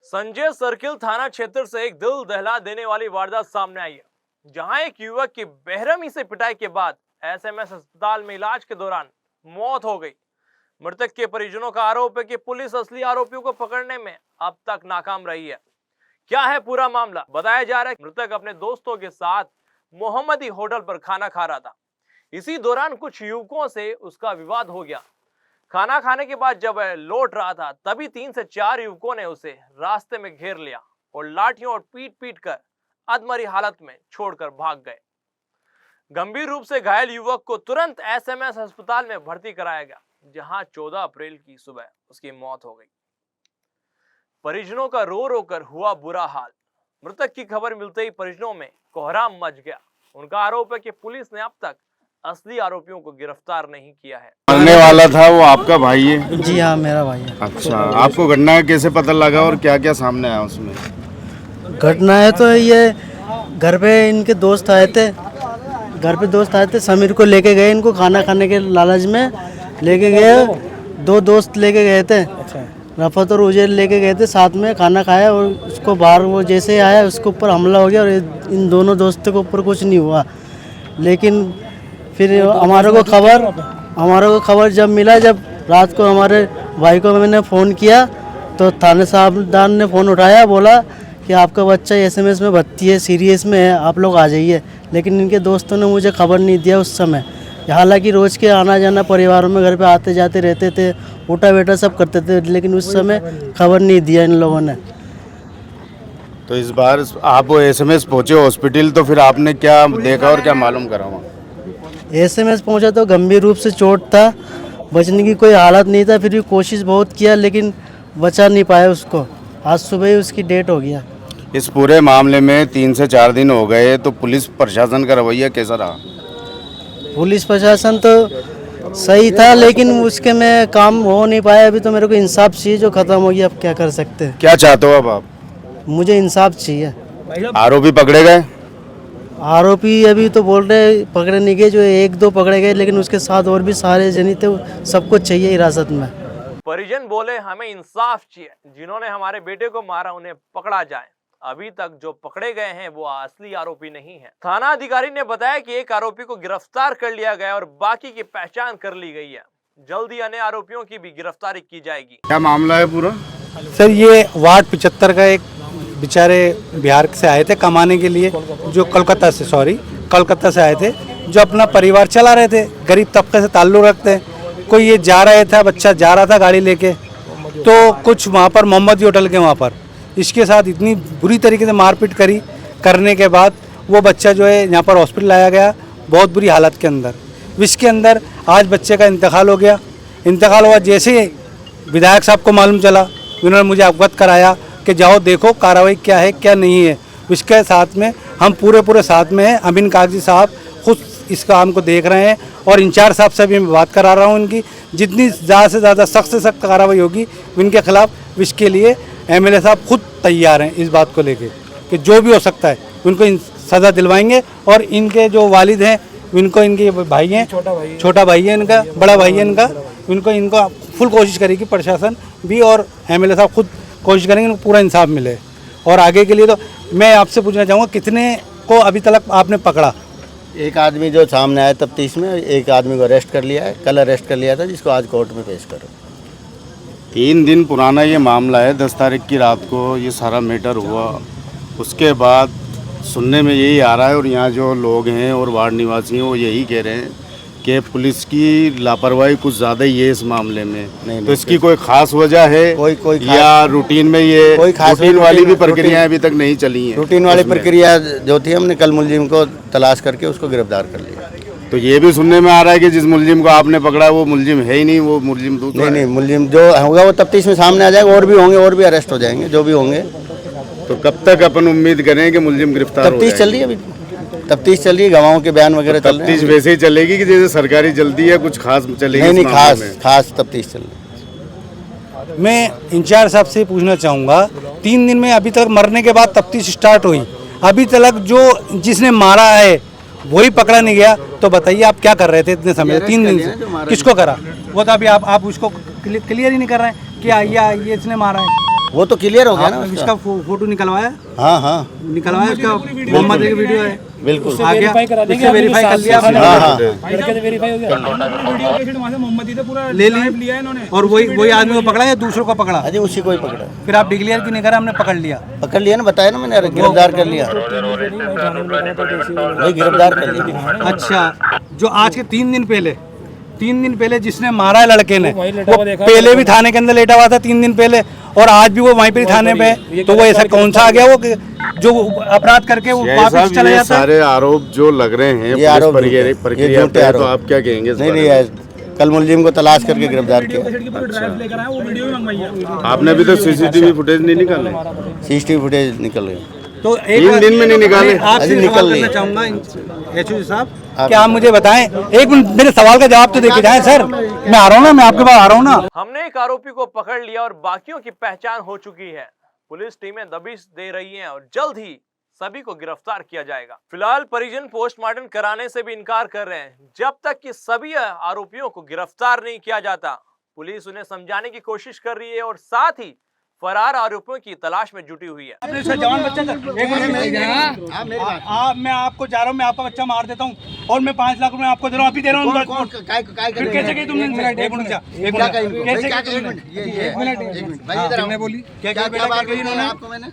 Sanjay circle थाना क्षेत्र से एक दिल दहला देने वाली वारदात सामने आई है, जहां एक युवक की बेरहमी से पिटाई के बाद एसएमएस अस्पताल में इलाज के दौरान मौत हो गई। मृतक के परिजनों का आरोप है कि पुलिस असली आरोपियों को पकड़ने में अब तक नाकाम रही है। क्या है पूरा मामला? बताया जा रहा है मृतक अपने दोस्तों के साथ मोहम्मदी होटल पर खाना खा रहा था। इसी दौरान कुछ युवकों से उसका विवाद हो गया। खाना खाने के बाद जब वह लौट रहा था तभी 3 से 4 युवकों ने उसे रास्ते में घेर लिया और लाठियों और पीट कर अधमरी हालत में छोड़कर भाग गए। गंभीर रूप से घायल युवक को तुरंत एसएमएस अस्पताल में भर्ती कराया गया, जहां 14 अप्रैल की सुबह उसकी मौत हो गई। परिजनों का रो रो कर हुआ बुरा हाल। मृतक की खबर मिलते ही परिजनों में कोहराम मच गया। उनका आरोप है कि पुलिस ने अब तक असली आरोपियों को गिरफ्तार नहीं किया है। मरने वाला था वो आपका भाई है? जी हाँ, मेरा भाई है। अच्छा, आपको घटना का कैसे पता लगा और क्या क्या सामने आया उसमें? घटना है तो ये घर पे इनके दोस्त आए थे, समीर को लेके गए, इनको खाना खाने के लालच में लेके गए। 2 दोस्त लेके गए थे, रफत और उजेर लेके गए थे, साथ में खाना खाया और उसको बाहर वो जैसे आया उसके ऊपर हमला हो गया और इन दोनों दोस्तों के ऊपर कुछ नहीं हुआ। लेकिन फिर हमारे को खबर जब मिला, जब रात को हमारे भाई को मैंने फ़ोन किया तो थाने साहबदार ने फ़ोन उठाया, बोला कि आपका बच्चा एसएमएस में भर्ती है, सीरियस में है, आप लोग आ जाइए। लेकिन इनके दोस्तों ने मुझे खबर नहीं दिया उस समय। हालांकि रोज़ के आना जाना परिवारों में घर पे आते जाते रहते थे, उठा बैठा सब करते थे, लेकिन उस समय खबर नहीं दिया इन लोगों ने। तो इस बार आप वो एसएमएस पहुंचे हॉस्पिटल, तो फिर आपने क्या देखा और क्या मालूम करा वहाँ? एसएमएस पहुंचा तो गंभीर रूप से चोट था, बचने की कोई हालत नहीं था। फिर भी कोशिश बहुत किया लेकिन बचा नहीं पाया उसको। आज सुबह ही उसकी डेट हो गया। इस पूरे मामले में 3 से 4 दिन हो गए, तो पुलिस प्रशासन का रवैया कैसा रहा? पुलिस प्रशासन तो सही था लेकिन उसके में काम हो नहीं पाया। अभी तो मेरे को इंसाफ चाहिए जो ख़त्म हो गया। अब क्या कर सकते हैं? क्या चाहते हो अब आप? मुझे इंसाफ चाहिए। आरोपी पकड़े गए? आरोपी अभी तो बोल रहे पकड़े नहीं गए, जो 1-2 पकड़े गए, लेकिन उसके साथ और भी सारे जनी थे, सबको चाहिए हिरासत में। परिजन बोले हमें इंसाफ चाहिए, जिन्होंने हमारे बेटे को मारा उन्हें पकड़ा जाए। अभी तक जो पकड़े गए हैं वो असली आरोपी नहीं है। थाना अधिकारी ने बताया कि एक आरोपी को गिरफ्तार कर लिया गया और बाकी की पहचान कर ली गई है। जल्दी अन्य आरोपियों की भी गिरफ्तारी की जाएगी। क्या मामला है पूरा? सर, ये वार्ड 75 का एक बेचारे बिहार से आए थे कमाने के लिए, जो कलकत्ता से आए थे, जो अपना परिवार चला रहे थे, गरीब तबके से ताल्लुक़ रखते हैं। कोई ये जा रहे था, बच्चा जा रहा था गाड़ी लेके, तो कुछ वहाँ पर मोहम्मदी होटल के वहाँ पर इसके साथ इतनी बुरी तरीके से मारपीट करने के बाद वो बच्चा जो है यहाँ पर हॉस्पिटल लाया गया बहुत बुरी हालत के अंदर। इसके अंदर आज बच्चे का इंतकाल हो गया। इंतकाल हुआ जैसे विधायक साहब को मालूम चला, उन्होंने मुझे अवगत कराया कि जाओ देखो कार्रवाई क्या है क्या नहीं है। इसके साथ में हम पूरे साथ में हैं। अमीन कागजी साहब खुद इस काम को देख रहे हैं और इंचार्ज साहब से भी मैं बात करा रहा हूँ उनकी, जितनी ज़्यादा से ज़्यादा सख्त से सख्त कार्रवाई होगी इनके खिलाफ, इसके लिए एमएलए साहब खुद तैयार हैं इस बात को लेके कि जो भी हो सकता है उनको सज़ा दिलवाएंगे। और इनके जो वालिद हैं, इनको इनके भाई हैं, छोटा भाई है इनका, बड़ा भाई है इनका, इनको फुल कोशिश करेगी प्रशासन भी और एमएलए साहब खुद कोशिश करेंगे पूरा इंसाफ मिले। और आगे के लिए तो मैं आपसे पूछना चाहूँगा, कितने को अभी तक आपने पकड़ा? एक आदमी जो सामने आया तफ्तीश में, एक आदमी को अरेस्ट कर लिया है, कल अरेस्ट कर लिया था, जिसको आज कोर्ट में पेश करो। 3 दिन पुराना ये मामला है। 10 तारीख की रात को ये सारा मैटर हुआ। उसके बाद सुनने में यही आ रहा है और यहाँ जो लोग हैं और वार्ड निवासी हैं वो यही कह रहे हैं कि पुलिस की लापरवाही कुछ ज़्यादा ही है इस मामले में। नहीं, तो इसकी कोई खास वजह है कोई या रूटीन में ये रूटीन वाली भी प्रक्रियाएं अभी तक नहीं चली हैं? रूटीन वाली प्रक्रिया जो थी, हमने कल मुलजिम को तलाश करके उसको गिरफ्तार कर लिया। तो ये भी सुनने में आ रहा है कि जिस मुलजिम को आपने पकड़ा वो मुलजिम है ही नहीं, वो मुलजिम दूसरा नहीं, मुलजिम जो होगा वो तफ्तीश में सामने आ जाएगा। और भी होंगे, और भी अरेस्ट हो जाएंगे, जो भी होंगे। तो कब तक अपन उम्मीद करें कि मुलजिम गिरफ्तार हो? तफ्तीश चल रही है, अभी तफ्तीश चल रही है, गवाहों के बयान वगैरह चल रहे हैं। तफ्तीश वैसे ही चलेगी कि जैसे सरकारी जल्दी है, कुछ खास चलेगी? नहीं, खास तफ्तीश चल रही है। मैं इंचार्ज साहब से पूछना चाहूँगा, 3 दिन में अभी तक मरने के बाद तफ्तीश स्टार्ट हुई, अभी तक जो जिसने मारा है वही पकड़ा नहीं गया, तो बताइए आप क्या कर रहे थे इतने समय? 3 दिन से किसको करा? वो तो अभी आप उसको क्लियर ही नहीं कर रहे हैं कि ये इसने मारा है। वो तो क्लियर हो गया ना आपने उसका। इसका फोटो निकलवाया? हाँ हाँ निकलवाया उसका, मोहम्मद की वीडियो है, बिल्कुल। आ गया, इससे वेरीफाई कर लिया आपने? हाँ हाँ ले लिया इन्होंने, और वही आदमी को पकड़ा या दूसरों को पकड़ा? अजी उसी को ही पकड़ा, फिर आप डिक्लेयर क्यों नहीं करा? हमने पकड़ लिया। पकड़ लिया ना, बताया ना मैंने, अरे गिरफ्तार कर लिया, वही गिरफ्तार कर लिया। अच्छा, जो आज के 3 दिन पहले जिसने मारा है लड़के ने, वो पहले भी थाने के अंदर लेटा हुआ था 3 दिन पहले, और आज भी वो वहीं पे थाने पे, तो वो ऐसा कौन सा आ गया वो जो अपराध करके वो वापस चला ये जाता है? सारे आरोप जो लग रहे हैं ये आरोप पुलिस झूठे हैं, प्रक्रिया ये झूठे पे, तो आरोप। आप क्या कहेंगे इस नहीं बारे नहीं में? है, कल मुलजिम को तलाश करके गिरफ्तार किया। आपने अभी तक सीसीटीवी फुटेज नहीं निकाले? सीसीटीवी फुटेज निकल गई। तो 3 दिन में नहीं निकाले? आपसे अभी निकल निकल करना गए। चाहूंगा एचओ साहब, क्या आप मुझे बताएं, एक मिनट मेरे सवाल का जवाब तो देके जाएं सर। मैं आ रहा हूँ ना, मैं आपके पास आ रहा हूँ ना। हमने एक आरोपी को पकड़ लिया और बाकियों की पहचान हो चुकी है। पुलिस टीमें दबिश दे रही हैं और जल्द ही सभी को गिरफ्तार किया जाएगा। फिलहाल परिजन पोस्टमार्टम कराने से भी इनकार कर रहे हैं। जब तक कि सभी आरोपियों को गिरफ्तार नहीं किया जाता, पुलिस उन्हें समझाने की कोशिश कर रही है और साथ ही फरार आरोपियों की तलाश में जुटी हुई है। आपने उसका जवान बच्चा था, एक मिनट मैं आपको जा रहा हूँ, मैं आपका बच्चा मार देता हूँ और मैं 5 लाख रुपए आपको दे रहा हूँ, अभी दे रहा हूँ। फिर कैसे गई तुमने? एक मिनट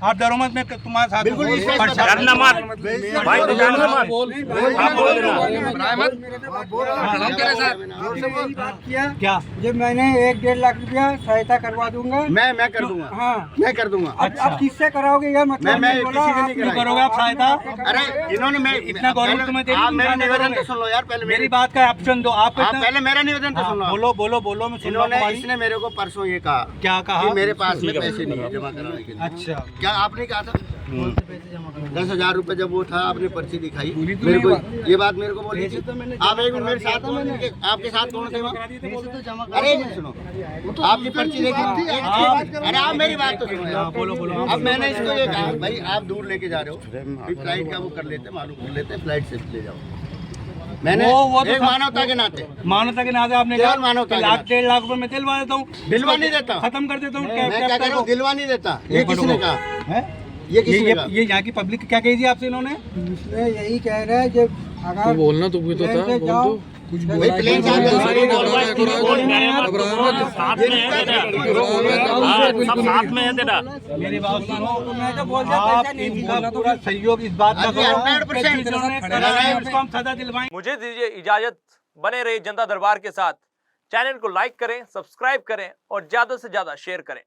आप डरो मत, मैं तुम्हारे साथ क्या? जब मैंने 1-1.5 लाख रुपया सहायता करवा दूंगा। मैं कर दूंगा, हाँ, मैं कर दूंगा। अब किससे कराओगे यार? मतलब मैं बोला, किसी से नहीं क्यों करोगे आप सहायता? अरे इन्होंने मैं इतना गौरव तुम्हें दे आप मेरा दिया, निवेदन तो सुन लो यार, पहले मेरी बात का ऑप्शन दो आप। पहले मेरा निवेदन तो सुन लो। बोलो मैं सुन रहा हूँ इन्होंने तुम्हारी। इसने मेरे को परसों ये कहा क्या कहा? कि मेरे पास में पैसे नहीं है जमा कराने के लिए। अच्छा, क्या आपने कहा था? 10,000 रुपए जब वो था, आपने पर्ची दिखाई मेरे को, ये बात मेरे को बोली थी। आप एक मिनट मेरे साथ हो, आपके साथ कौन थे वहाँ? अरे एक मिनट सुनो, आपकी पर्ची देखी थी? अरे आप मेरी बात तो सुनो यार। बोलो अब मैंने इसको ये कहा, भाई आप दूर लेके जा रहे हो, फ्लाइट का वो कर लेते, मालूम कर लेते, फ्लाइट से ले जाओ। मैंने वो तो एक मानवता के नाते आपने केवल मानवता के नाते। 1.5 लाख रुपए मैं दिलवा देता हूँ, दिलवा नहीं देता, खत्म कर देता हूँ। मैं क्या कर रहा हूँ, दिलवा नहीं देता। ये किसने कहा? ये किसने कहा? ये यहाँ की पब्लिक क्या कही थी आपसे इन्होंने? इसमें यही कह रहे हैं जब अगर बोलना तो भी तो था, बोल जाओ, दो। भाई प्लेन चार्ज मेरी बात सुनो, मैं तो बोल दिया आप पैसा नहीं इनका पूरा सहयोग इस बात का अभी करो 100% कि जिन्होंने करा है उसको हम सजा दिलवाएं। मुझे दीजिए इजाजत। बने रहिए जनता दरबार के साथ। चैनल को लाइक करें, सब्सक्राइब करें और ज्यादा से ज्यादा शेयर करें।